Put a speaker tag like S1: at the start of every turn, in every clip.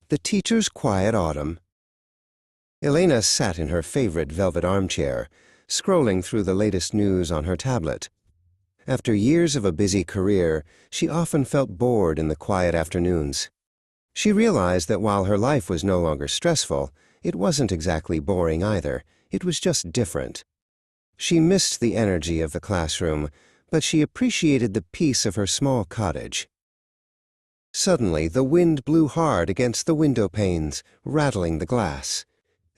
S1: The Teacher's Quiet Autumn. Elena sat in her favorite velvet armchair, scrolling through the latest news on her tablet. After years of a busy career, she often felt bored in the quiet afternoons. She realized that while her life was no longer stressful, it wasn't exactly boring either. It was just different. She missed the energy of the classroom, but she appreciated the peace of her small cottage. Suddenly, the wind blew hard against the window panes, rattling the glass.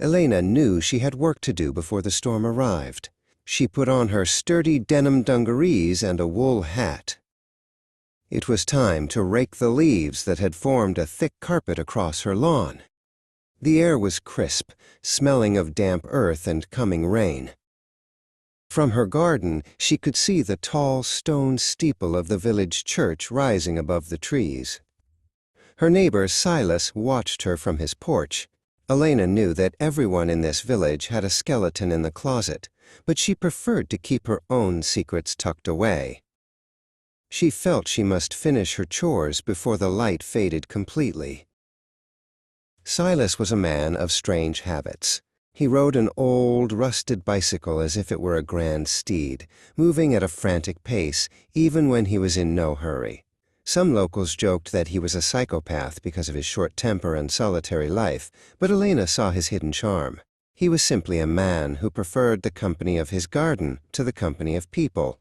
S1: Elena knew she had work to do before the storm arrived. She put on her sturdy denim dungarees and a wool hat. It was time to rake the leaves that had formed a thick carpet across her lawn. The air was crisp, smelling of damp earth and coming rain. From her garden, she could see the tall stone steeple of the village church rising above the trees. Her neighbor Silas watched her from his porch. Elena knew that everyone in this village had a skeleton in the closet, but she preferred to keep her own secrets tucked away. She felt she must finish her chores before the light faded completely. Silas was a man of strange habits. He rode an old, rusted bicycle as if it were a grand steed, moving at a frantic pace, even when he was in no hurry. Some locals joked that he was a psychopath because of his short temper and solitary life, but Elena saw his hidden charm. He was simply a man who preferred the company of his garden to the company of people.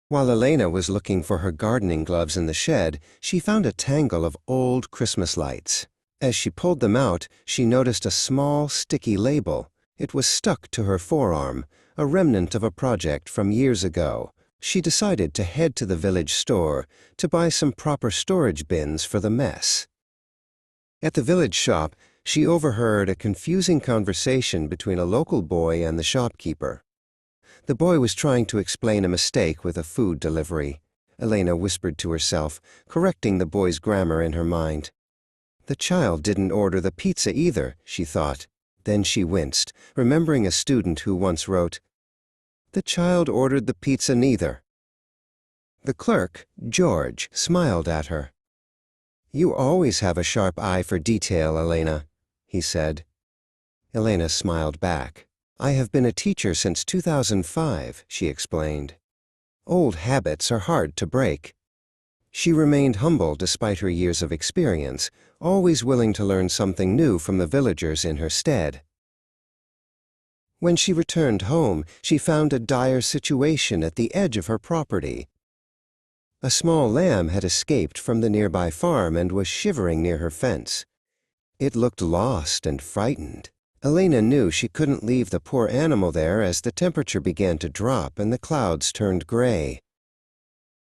S1: While Elena was looking for her gardening gloves in the shed, she found a tangle of old Christmas lights. As she pulled them out, she noticed a small, sticky label. It was stuck to her forearm, a remnant of a project from years ago. She decided to head to the village store to buy some proper storage bins for the mess. At the village shop, she overheard a confusing conversation between a local boy and the shopkeeper. The boy was trying to explain a mistake with a food delivery. Elena whispered to herself, correcting the boy's grammar in her mind. The child didn't order the pizza either, she thought. Then she winced, remembering a student who once wrote, "The child ordered the pizza neither." The clerk, George, smiled at her. "You always have a sharp eye for detail, Elena," he said. Elena smiled back. "I have been a teacher since 2005, she explained. "Old habits are hard to break." She remained humble despite her years of experience, always willing to learn something new from the villagers in her stead. When she returned home, she found a dire situation at the edge of her property. A small lamb had escaped from the nearby farm and was shivering near her fence. It looked lost and frightened. Elena knew she couldn't leave the poor animal there as the temperature began to drop and the clouds turned gray.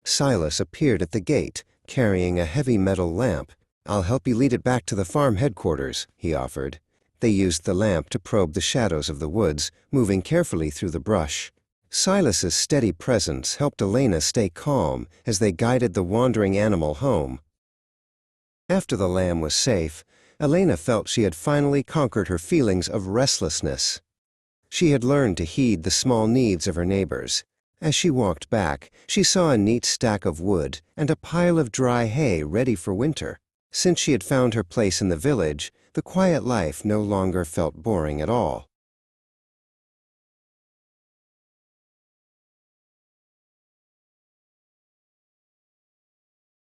S1: Silas appeared at the gate, carrying a heavy metal lamp. "I'll help you lead it back to the farm headquarters," he offered. They used the lamp to probe the shadows of the woods, moving carefully through the brush. Silas's steady presence helped Elena stay calm as they guided the wandering animal home. After the lamb was safe, Elena felt she had finally conquered her feelings of restlessness. She had learned to heed the small needs of her neighbors. As she walked back, she saw a neat stack of wood and a pile of dry hay ready for winter. Since she had found her place in the village, the quiet life no longer felt boring at all.